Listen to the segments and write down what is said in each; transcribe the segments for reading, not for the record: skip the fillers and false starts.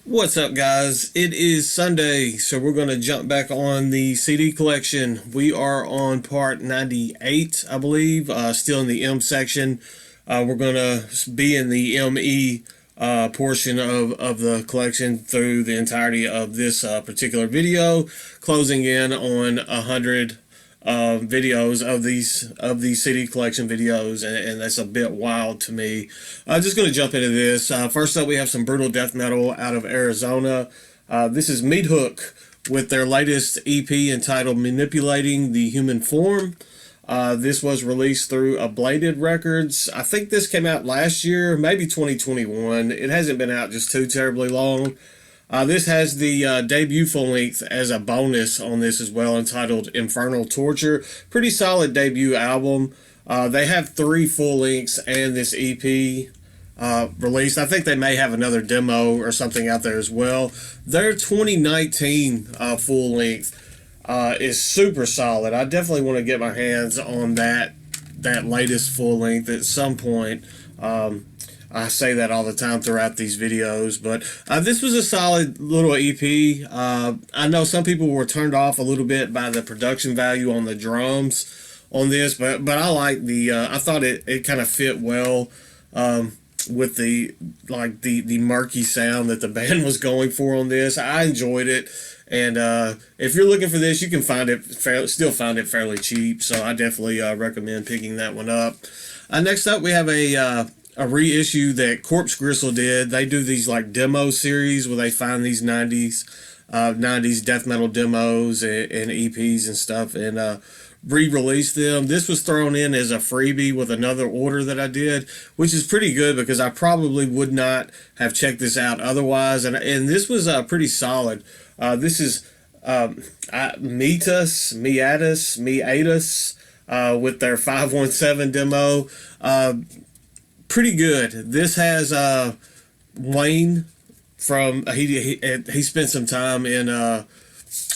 What's up, guys? It is Sunday, so we're going to jump back on the CD collection. We are on part 98, I believe, still in the M section. We're going to be in the ME portion of the collection through the entirety of this particular video, closing in on 100 videos of these CD collection videos, and that's a bit wild to me. I'm just going to jump into this. First up, we have some brutal death metal out of Arizona. This is Meat Hook with their latest EP entitled Manipulating the Human Form. This was released through Ablated Records. I think this came out last year, maybe 2021. It hasn't been out just too terribly long. This has the debut full length as a bonus on this as well, entitled Infernal Torture. Pretty solid debut album. They have 3 full lengths and this EP released. I think they may have another demo or something out there as well. Their 2019 full length is super solid. I definitely want to get my hands on that latest full length at some point. I say that all the time throughout these videos, but this was a solid little EP. I know some people were turned off a little bit by the production value on the drums on this, but I like the. I thought it kind of fit well with the murky sound that the band was going for on this. I enjoyed it, and if you're looking for this, you can still find it fairly cheap. So I definitely recommend picking that one up. Next up, we have a reissue that Corpse Gristle did. They do these like demo series where they find these 90s death metal demos and EPs and stuff, and re-release them. This was thrown in as a freebie with another order that I did, which is pretty good because I probably would not have checked this out otherwise, and this was pretty solid. This is Meatus with their 517 demo. Pretty good. This has Wayne from he spent some time in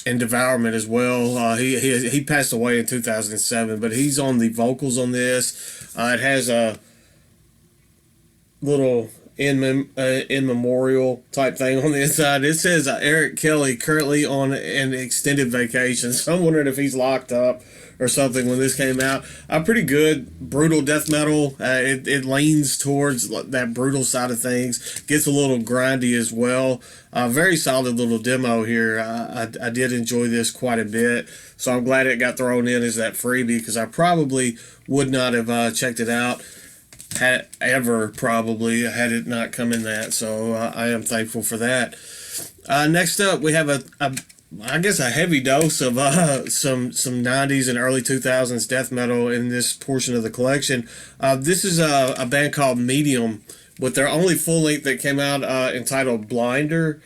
Devourment as well. He passed away in 2007, but he's on the vocals on this. It has a little in memorial type thing on the inside. It says Eric Kelly currently on an extended vacation. So I'm wondering if he's locked up or something when this came out. Pretty good brutal death metal. It leans towards that brutal side of things. Gets a little grindy as well. Very solid little demo here. I did enjoy this quite a bit, so I'm glad it got thrown in as that freebie because I probably would not have checked it out had it not come in that. So I am thankful for that. Next up, we have a heavy dose of some 90s and early 2000s death metal in this portion of the collection. This is a band called Medium with their only full length that came out entitled Blinder.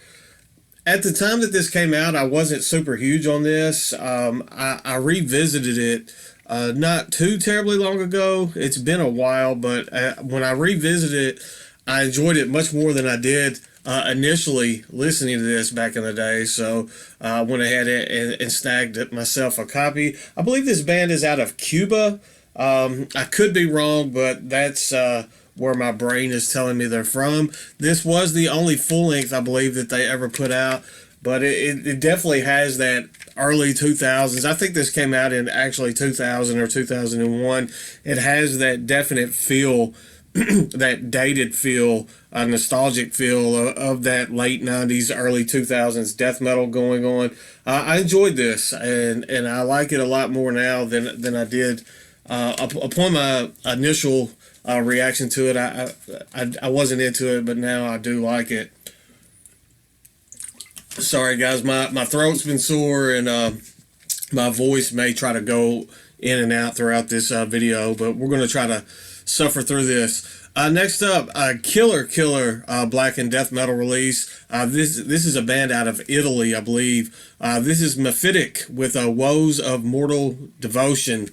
At the time that this came out, I wasn't super huge on this. I revisited it not too terribly long ago. It's been a while, but when I revisited it, I enjoyed it much more than I did initially listening to this back in the day. So I went ahead and snagged myself a copy. I believe this band is out of Cuba. I could be wrong, but that's where my brain is telling me they're from. This was the only full length I believe that they ever put out, but it definitely has that early 2000s. I think this came out in actually 2000 or 2001. It has that definite feel, that dated feel, nostalgic feel of that late 90s, early 2000s death metal going on. I enjoyed this, and I like it a lot more now than I did upon my initial reaction to it. I wasn't into it, but now I do like it. Sorry, guys, my throat's been sore, and my voice may try to go in and out throughout this video, but we're going to try to suffer through this. Next up, killer black and death metal release. This is a band out of Italy, I believe. This is Mephitic with Woes of Mortal Devotion.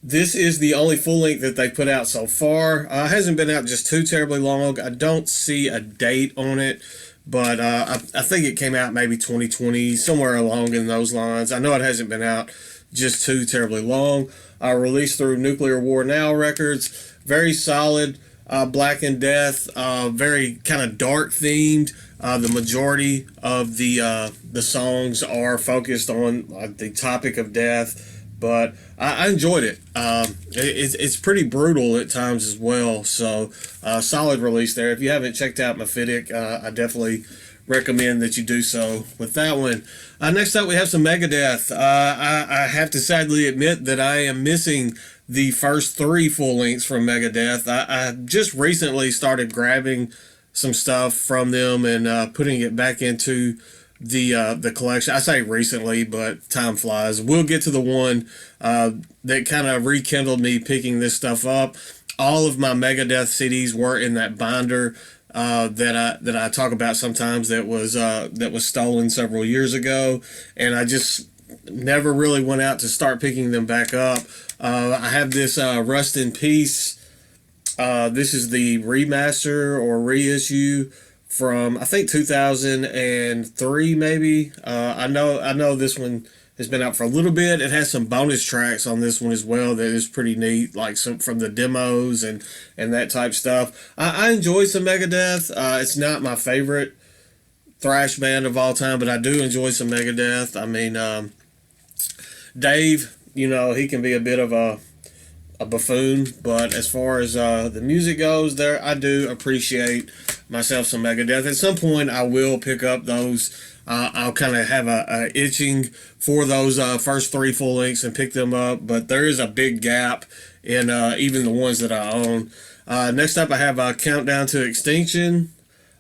This is the only full length that they put out so far. It hasn't been out just too terribly long. I don't see a date on it, but I think it came out maybe 2020, somewhere along in those lines. I know it hasn't been out just too terribly long. Released through Nuclear War Now Records. Very solid. Black and Death, very kind of dark themed. The majority of the songs are focused on the topic of death, but I enjoyed it. It's pretty brutal at times as well. So solid release there. If you haven't checked out Mephitic, I definitely recommend that you do so with that one. Next up, we have some Megadeth. I have to sadly admit that I am missing the first three full lengths from Megadeth. I just recently started grabbing some stuff from them and putting it back into the collection. I say recently, but time flies. We'll get to the one that kind of rekindled me picking this stuff up. All of my Megadeth CDs were in that binder that I talk about sometimes that was stolen several years ago, and I just never really went out to start picking them back up. I have this Rust in Peace. This is the remaster or reissue from I think 2003 maybe. I know this one has been out for a little bit. It has some bonus tracks on this one as well that is pretty neat, like some from the demos and that type stuff. I enjoy some Megadeth. It's not my favorite thrash band of all time, but I do enjoy some Megadeth. I mean, Dave, he can be a bit of a buffoon, but as far as the music goes, there I do appreciate myself some Megadeth. At some point, I will pick up those. I'll kind of have a itching for those first three full lengths and pick them up, but there is a big gap in even the ones that I own. Next up, I have Countdown to Extinction.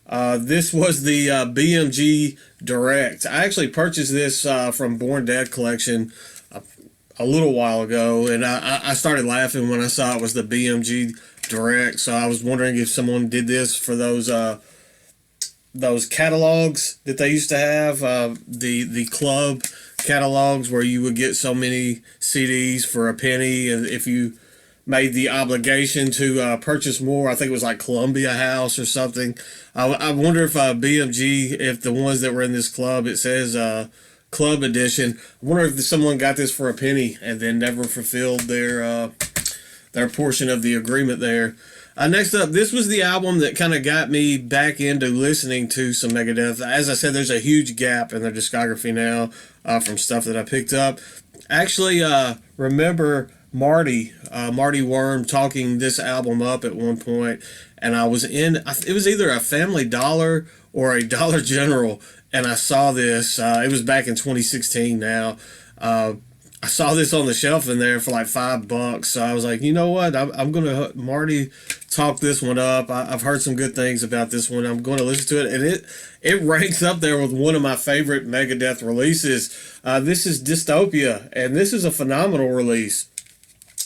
This was the BMG Direct. I actually purchased this from Born Dead Collection a little while ago, and I started laughing when I saw it was the BMG Direct. So I was wondering if someone did this for those catalogs that they used to have, the club catalogs where you would get so many CDs for a penny, and if you made the obligation to purchase more, I think it was like Columbia House or something. I wonder if BMG, if the ones that were in this club, it says Club Edition. I wonder if someone got this for a penny and then never fulfilled their portion of the agreement there. Next up, this was the album that kind of got me back into listening to some Megadeth. As I said, there's a huge gap in their discography now from stuff that I picked up. Actually, remember Marty Worm talking this album up at one point, and I was it was either a Family Dollar or a Dollar General, and I saw this. It was back in 2016 now. I saw this on the shelf in there for like $5, so I was like, you know what? I'm gonna Marty talk this one up. I've heard some good things about this one. I'm going to listen to it, and it ranks up there with one of my favorite Megadeth releases. This is Dystopia, and this is a phenomenal release.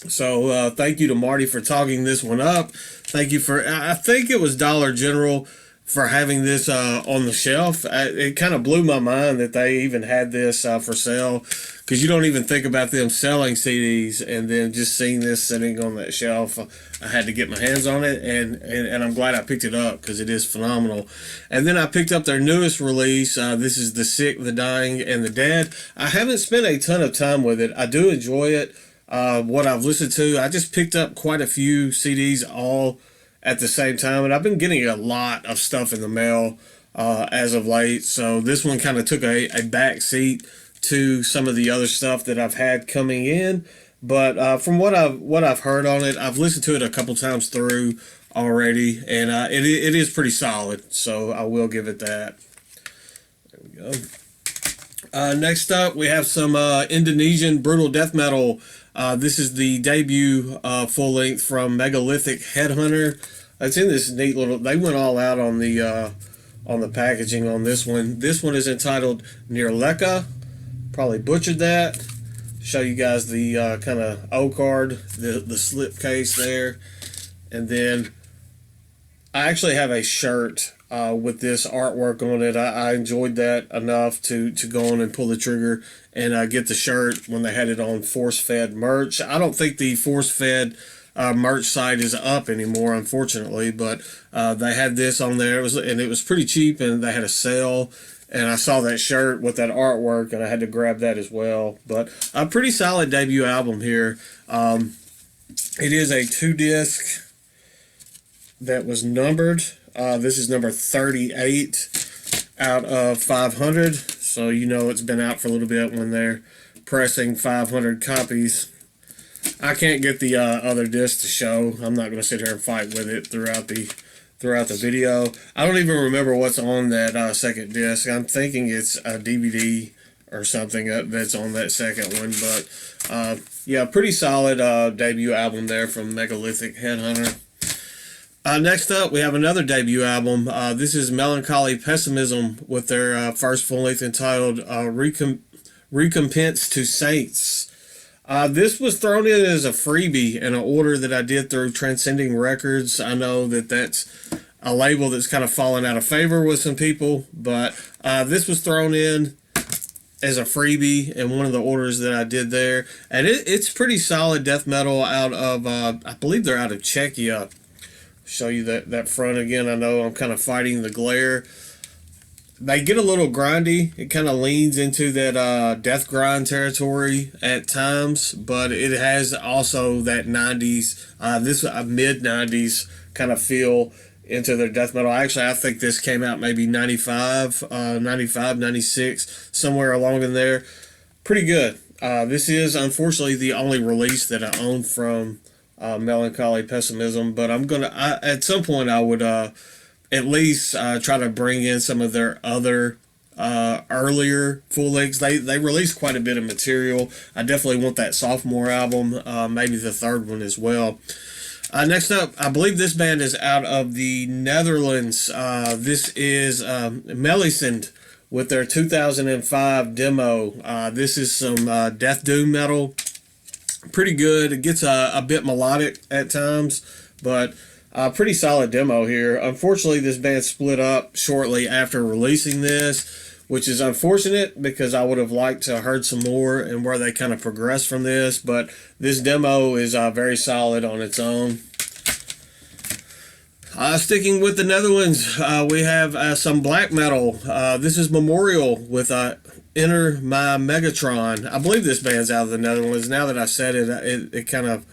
So thank you to Marty for talking this one up. Thank you for I think it was Dollar General for having this on the shelf. It kind of blew my mind that they even had this for sale, because you don't even think about them selling CDs, and then just seeing this sitting on that shelf, I had to get my hands on it, and I'm glad I picked it up because it is phenomenal. And then I picked up their newest release. This is The Sick, The Dying, and The Dead. I haven't spent a ton of time with it. I do enjoy it. What I've listened to, I just picked up quite a few CDs all at the same time, and I've been getting a lot of stuff in the mail as of late, so this one kind of took a back seat to some of the other stuff that I've had coming in. But from what I've heard on it, I've listened to it a couple times through already, and it is pretty solid, so I will give it that. There we go. Next up, we have some Indonesian brutal death metal. This is the debut full length from Megalithic Headhunter. It's in this neat little. They went all out on the packaging on this one. This one is entitled Nirleka. Probably butchered that. Show you guys the kind of O card, the slip case there, and then I actually have a shirt with this artwork on it. I enjoyed that enough to go on and pull the trigger and get the shirt when they had it on Force Fed merch. I don't think the Force Fed merch site is up anymore, unfortunately, but they had this on there. It was pretty cheap, and they had a sale. And I saw that shirt with that artwork, and I had to grab that as well. But a pretty solid debut album here. It is a 2-disc that was numbered. This is number 38 out of 500. So you know it's been out for a little bit when they're pressing 500 copies. I can't get the other disc to show. I'm not going to sit here and fight with it throughout the video. I don't even remember what's on that second disc. I'm thinking it's a DVD or something that's on that second one. But yeah, pretty solid debut album there from Megalithic Headhunter. Next up, we have another debut album. This is Melancholy Pessimism with their first full-length entitled Recompense to Saints. This was thrown in as a freebie in an order that I did through Transcending Records. I know that that's a label that's kind of fallen out of favor with some people, but this was thrown in as a freebie in one of the orders that I did there. And it's pretty solid death metal out of, I believe they're out of Czechia. Show you that front again. I know I'm kind of fighting the glare. They get a little grindy. It kind of leans into that death grind territory at times, but it has also that 90s, this mid 90s kind of feel into their death metal. Actually, I think this came out maybe 95, 96, somewhere along in there. Pretty good. This is unfortunately the only release that I own from Melancholy Pessimism, but at some point I would at least try to bring in some of their other earlier full lengths. They released quite a bit of material. I definitely want that sophomore album, maybe the third one as well. Next up, I believe this band is out of the Netherlands. This is Melisend with their 2005 demo. This is some death doom metal. Pretty good. It gets a bit melodic at times, but pretty solid demo here. Unfortunately, this band split up shortly after releasing this, which is unfortunate because I would have liked to have heard some more and where they kind of progressed from this, but this demo is very solid on its own. Sticking with the Netherlands, we have some black metal. This is Memorial with Enter My Megatron. I believe this band's out of the Netherlands. Now that I said it, it kind of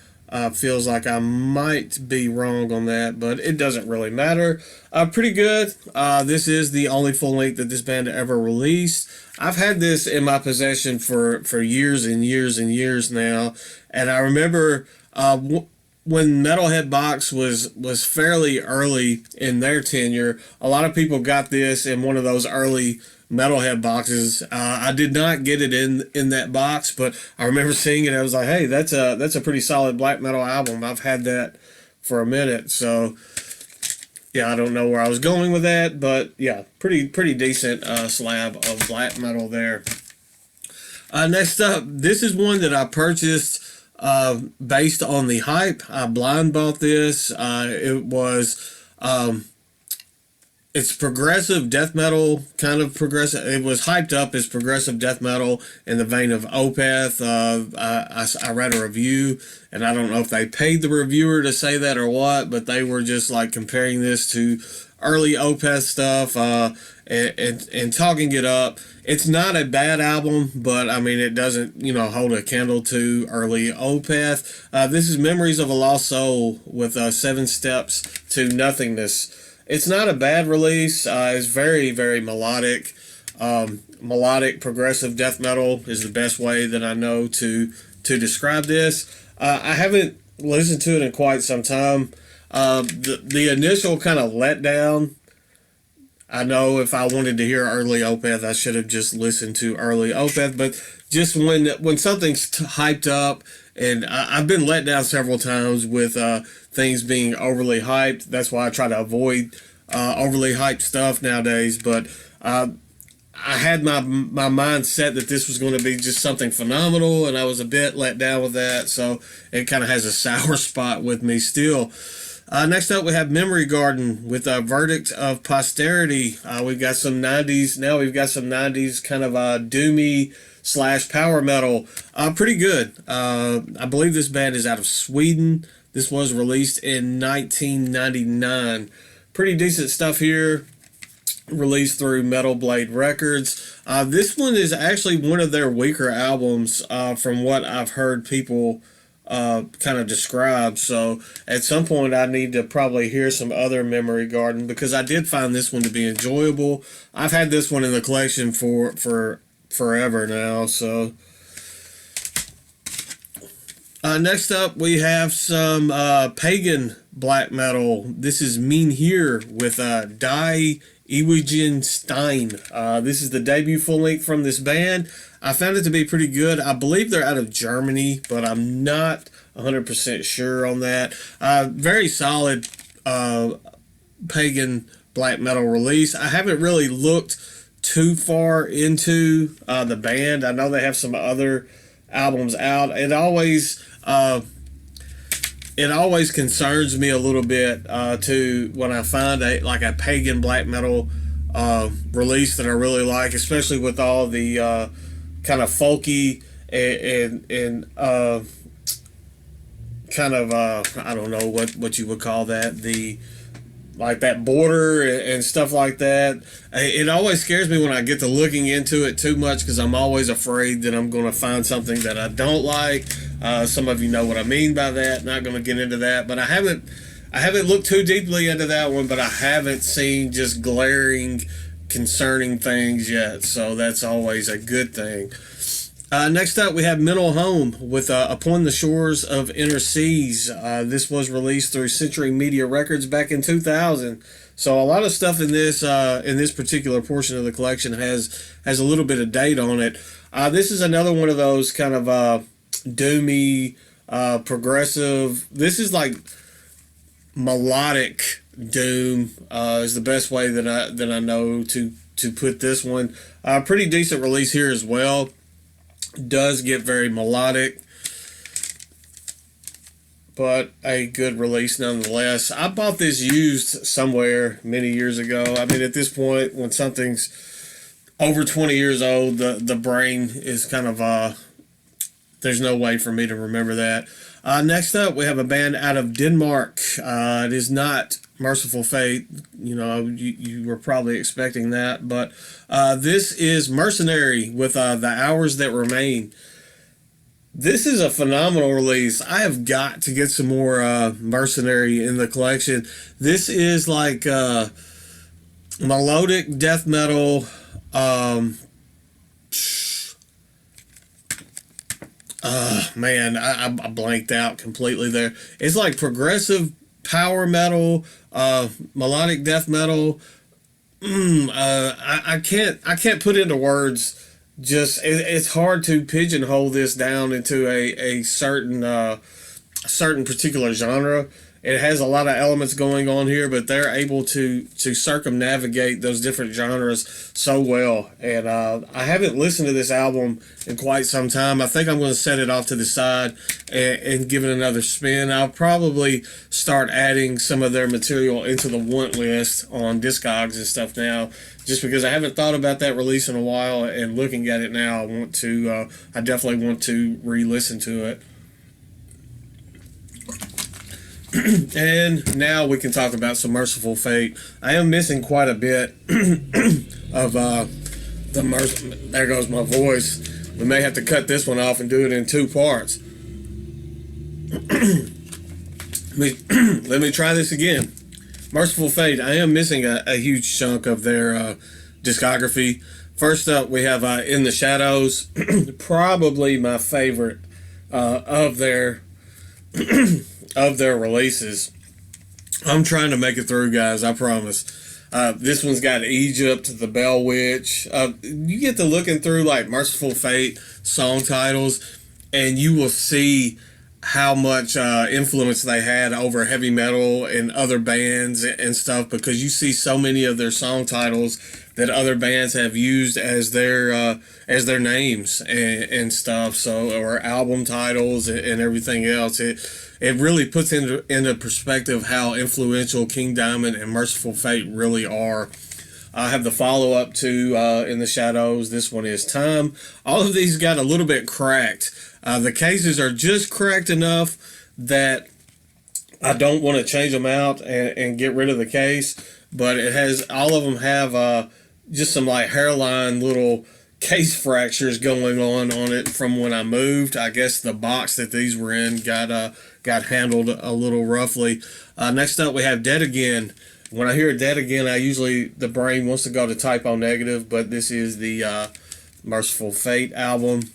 feels like I might be wrong on that, but it doesn't really matter. Pretty good. This is the only full length that this band ever released. I've had this in my possession for years and years and years now, and I remember when Metalhead Box was fairly early in their tenure, a lot of people got this in one of those early Metalhead boxes. I did not get it in that box, but I remember seeing it. I was like, hey, that's a pretty solid black metal album. I've had that for a minute, so yeah, I don't know where I was going with that, but yeah, pretty decent slab of black metal there. Next up, this is one that I purchased based on the hype. I blind bought this. It was it's progressive death metal, kind of progressive. It was hyped up as progressive death metal in the vein of Opeth. I read a review, and I don't know if they paid the reviewer to say that or what, but they were just like comparing this to early Opeth stuff and talking it up. It's not a bad album, but I mean, it doesn't, hold a candle to early Opeth. This is Memories of a Lost Soul with 7 Steps to Nothingness. It's not a bad release. It's very, very melodic. Melodic progressive death metal is the best way that I know to describe this. I haven't listened to it in quite some time. The initial kind of letdown, I know if I wanted to hear early Opeth, I should have just listened to early Opeth, but just when something's hyped up, and I've been let down several times with things being overly hyped. That's why I try to avoid overly hyped stuff nowadays, but I had my mind set that this was going to be just something phenomenal, and I was a bit let down with that, so it kind of has a sour spot with me still. Next up, we have Memory Garden with a Verdict of Posterity. We've got some 90s. Now we've got some 90s kind of doomy / power metal. Pretty good. I believe this band is out of Sweden. This was released in 1999. Pretty decent stuff here. Released through Metal Blade Records. This one is actually one of their weaker albums from what I've heard people kind of describe. So at some point I need to probably hear some other Memory Garden, because I did find this one to be enjoyable. I've had this one in the collection for forever now. So next up we have some pagan black metal. This is Mean Here with Die Ewigen Stein. This is the debut full length from this band. I found it to be pretty good. I believe they're out of Germany, but I'm not 100% sure on that. Very solid pagan black metal release. I haven't really looked too far into the band. I know they have some other albums out. It always concerns me a little bit to when I find a pagan black metal release that I really like, especially with all the kind of folky and kind of I don't know what you would call that, the like that border and stuff like that. It always scares me when I get to looking into it too much, because I'm always afraid that I'm going to find something that I don't like. Some of you know what I mean by that. Not going to get into that, but I haven't looked too deeply into that one, but I haven't seen just glaring concerning things yet, so that's always a good thing. Next up, we have Mental Home with Upon the Shores of Inner Seas. This was released through Century Media Records back in 2000. So a lot of stuff in this particular portion of the collection has a little bit of date on it. This is another one of those kind of doomy, progressive. This is like melodic doom is the best way that I know to put this one. Pretty decent release here as well. Does get very melodic, but a good release nonetheless. I bought this used somewhere many years ago. I mean, at this point, when something's over 20 years old, the brain is kind of there's no way for me to remember that. Next up, we have a band out of Denmark. It is not Merciful Fate. You were probably expecting that, but this is Mercenary with The Hours That Remain. This is a phenomenal release. I have got to get some more Mercenary in the collection. This is like melodic death metal. Man, I blanked out completely there. It's like progressive power metal, melodic death metal. I can't put into words. Just it's hard to pigeonhole this down into a certain particular genre. It has a lot of elements going on here, but they're able to circumnavigate those different genres so well. And I haven't listened to this album in quite some time. I think I'm going to set it off to the side and give it another spin. I'll probably start adding some of their material into the want list on Discogs and stuff now, just because I haven't thought about that release in a while. And looking at it now, I definitely want to re-listen to it. And now we can talk about some Merciful Fate. I am missing quite a bit of there goes my voice. We may have to cut this one off and do it in two parts. Let me try this again. Merciful Fate. I am missing a huge chunk of their discography. First up, we have In the Shadows. Probably my favorite of their releases. I'm trying to make it through, guys, I promise. This one's got Egypt, The Bell Witch. You get to looking through like Merciful Fate song titles, and you will see how much influence they had over heavy metal and other bands and stuff, because you see so many of their song titles that other bands have used as their names and stuff. So, or album titles and everything else. It really puts into perspective how influential King Diamond and Merciful Fate really are. I have the follow-up to In the Shadows. This one is Time. All of these got a little bit cracked. The cases are just cracked enough that I don't want to change them out and get rid of the case, but all of them have just some like hairline little case fractures going on it from when I moved. I guess the box that these were in got handled a little roughly. Next up, we have Dead Again. When I hear Dead Again, the brain wants to go to Type O Negative, but this is the Merciful Fate album.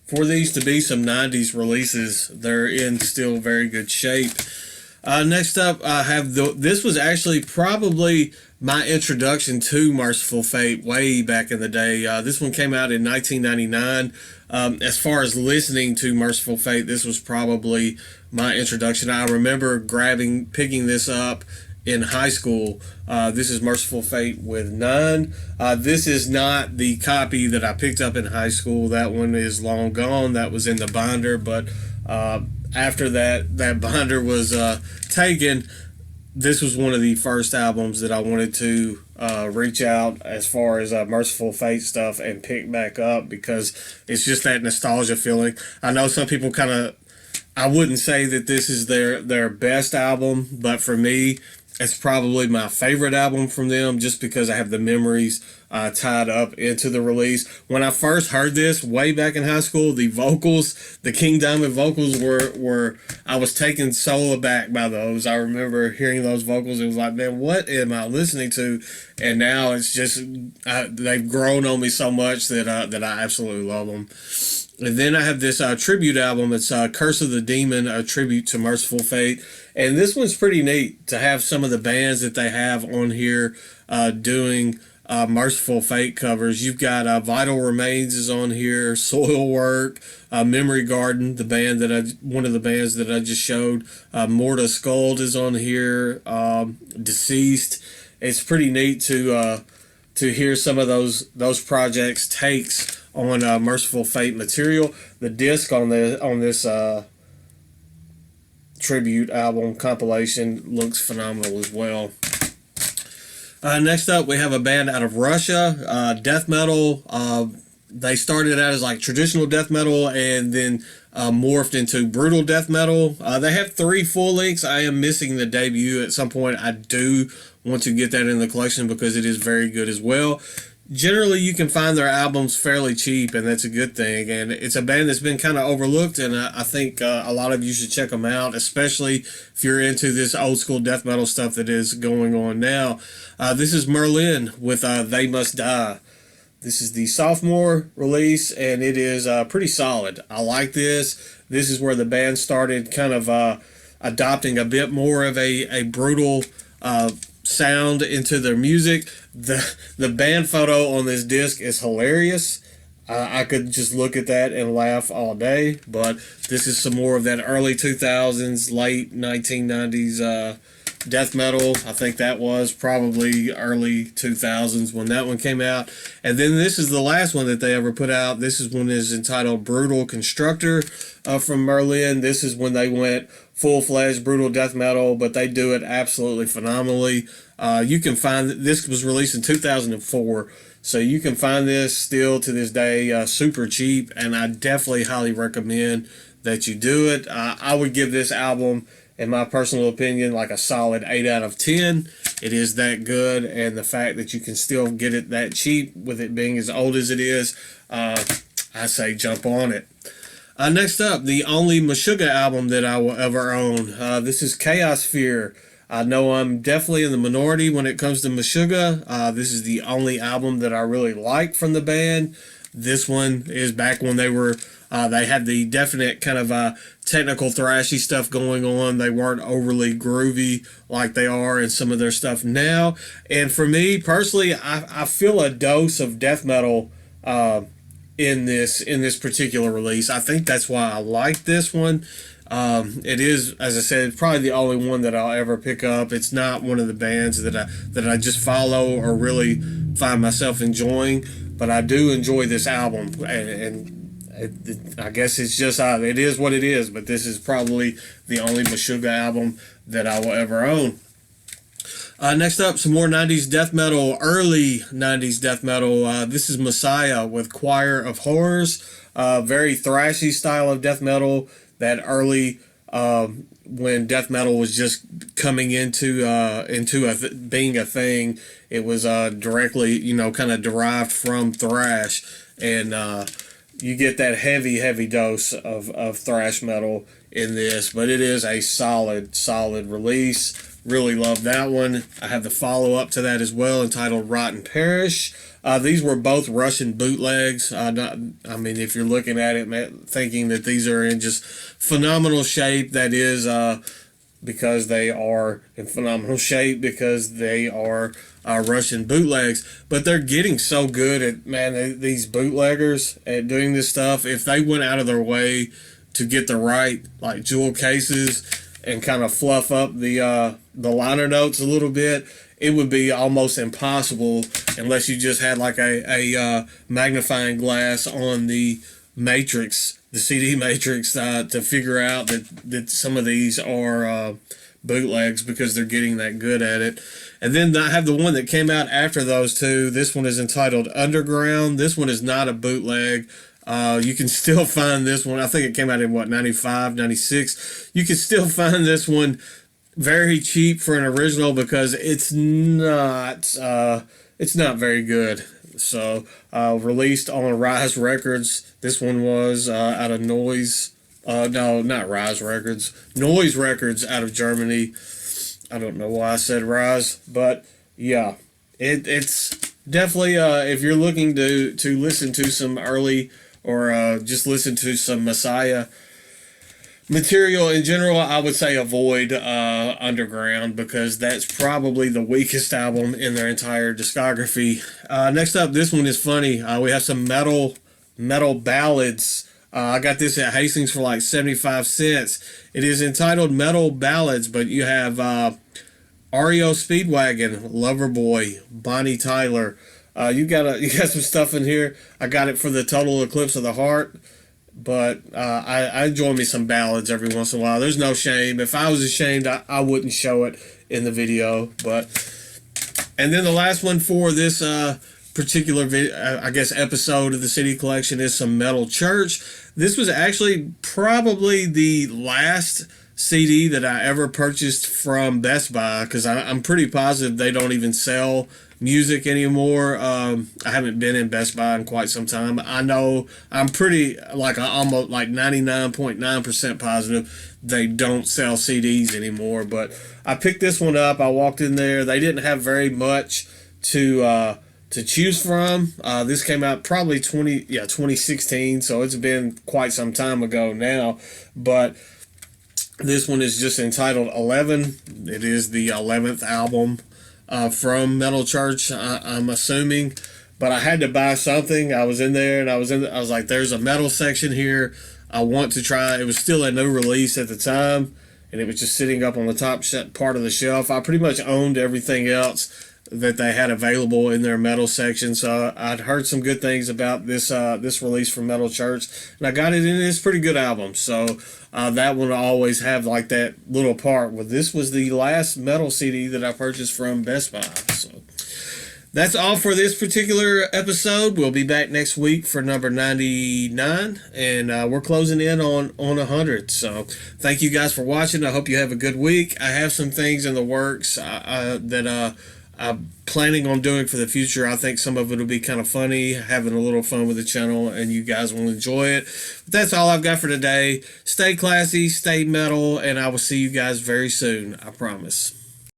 For these to be some 90s releases, they're in still very good shape. Next up, I have this was actually probably my introduction to Merciful Fate way back in the day. This one came out in 1999. As far as listening to Merciful Fate, this was probably my introduction. I remember picking this up in high school. This is Merciful Fate with 9. This is not the copy that I picked up in high school. That one is long gone. That was in the binder, but after that binder was taken, this was one of the first albums that I wanted to reach out as far as Merciful Fate stuff and pick back up, because it's just that nostalgia feeling. I know some people I wouldn't say that this is their best album, but for me, it's probably my favorite album from them, just because I have the memories tied up into the release. When I first heard this way back in high school, the vocals, the King Diamond vocals were I was taken so aback by those. I remember hearing those vocals. It was like, man, what am I listening to? And now it's just they've grown on me so much that I absolutely love them. And then I have this tribute album. It's Curse of the Demon, a tribute to Merciful Fate. And this one's pretty neat to have some of the bands that they have on here doing Merciful Fate covers. You've got Vital Remains is on here, Soilwork, Memory Garden, one of the bands that I just showed. Morta Skuld is on here, Deceased. It's pretty neat to hear some of those projects takes on Merciful Fate material. The disc on this tribute album compilation looks phenomenal as well. Next up, we have a band out of Russia, death metal. They started out as like traditional death metal and then morphed into brutal death metal. They have 3 full lengths. I am missing the debut at some point. I do want to get that in the collection because it is very good as well. Generally, you can find their albums fairly cheap, and that's a good thing. And it's a band that's been kind of overlooked, and I think a lot of you should check them out, especially if you're into this old school death metal stuff that is going on now. This is Merlin with They Must Die. This is the sophomore release, and it is pretty solid. I like this. This is where the band started kind of adopting a bit more of a brutal sound into their music. The band photo on this disc is hilarious. I could just look at that and laugh all day, but this is some more of that early 2000s, late 1990s death metal. I think that was probably early 2000s when that one came out. And then this is the last one that they ever put out. This is one is entitled Brutal Constructor from Merlin. This is when they went full-fledged brutal death metal, but they do it absolutely phenomenally. You can find this was released in 2004, so you can find this still to this day super cheap, and I definitely highly recommend that you do it. I would give this album, in my personal opinion, like a solid 8 out of 10. It is that good, and the fact that you can still get it that cheap with it being as old as it is, I say jump on it. Next up, the only Meshuggah album that I will ever own. This is Chaos Fear. I know I'm definitely in the minority when it comes to Meshuggah. This is the only album that I really like from the band. This one is back when they had the definite kind of technical thrashy stuff going on. They weren't overly groovy like they are in some of their stuff now. And for me personally, I feel a dose of death metal in this particular release. I think that's why I like this one. It is, as I said, probably the only one that I'll ever pick up. It's not one of the bands that I just follow or really find myself enjoying, but I do enjoy this album, and I guess it's just it is what it is. But this is probably the only Meshuggah album that I will ever own. Next up, some more 90s death metal, early 90s death metal. This is Messiah with Choir of Horrors. Very thrashy style of death metal, that early when death metal was just coming into being a thing. It was directly, kind of derived from thrash, and you get that heavy dose of thrash metal in this. But it is a solid release. Really love that one. I have the follow up to that as well, entitled Rotten Parish. These were both Russian bootlegs. If you're looking at it, thinking that these are in just phenomenal shape, that is because they are in phenomenal shape because they are Russian bootlegs. But they're getting so good at, these bootleggers at doing this stuff. If they went out of their way to get the right, like, jewel cases and kind of fluff up the liner notes a little bit, it would be almost impossible unless you just had like a magnifying glass on the CD matrix, to figure out that some of these are bootlegs, because they're getting that good at it. And then I have the one that came out after those two. This one is entitled Underground. This one is not a bootleg. You can still find this one. I think it came out in 95, 96. You can still find this one very cheap for an original, because it's not very good. So released on Rise Records. This one was out of Noise. No, not Rise Records. Noise Records out of Germany. I don't know why I said Rise, but yeah, it's definitely if you're looking to listen to some early, or just listen to some Messiah material in general, I would say avoid Underground, because that's probably the weakest album in their entire discography. Next up, this one is funny. We have some metal ballads. I got this at Hastings for like 75 cents. It is entitled Metal Ballads, but you have REO Speedwagon, Loverboy, Bonnie Tyler. You got some stuff in here. I got it for the Total Eclipse of the Heart. But I enjoy me some ballads every once in a while. There's no shame. If I was ashamed, I wouldn't show it in the video. And then the last one for this particular episode of the CD collection is some Metal Church. This was actually probably the last CD that I ever purchased from Best Buy, because I'm pretty positive they don't even sell music anymore. I haven't been in Best Buy in quite some time. I know I'm pretty, almost like 99.9% positive they don't sell CDs anymore. But I picked this one up. I walked in there. They didn't have very much to choose from. This came out probably 2016, so it's been quite some time ago now. But this one is just entitled 11. It is the 11th album from Metal Church, I'm assuming. But I had to buy something. I was in there, and I was like, there's a metal section here. I want to try. It was still a new release at the time, and it was just sitting up on the top part of the shelf. I pretty much owned everything else that they had available in their metal section, so I'd heard some good things about this release from Metal Church, and I got it in. It's a pretty good album. So that one will always have like that little part where this was the last metal CD that I purchased from Best Buy. So that's all for this particular episode. We'll be back next week for number 99, and we're closing in on 100. So thank you guys for watching. I hope you have a good week. I have some things in the works that I'm planning on doing for the future. I think some of it will be kind of funny, having a little fun with the channel, and you guys will enjoy it. But that's all I've got for today. Stay classy, stay metal, and I will see you guys very soon. I promise.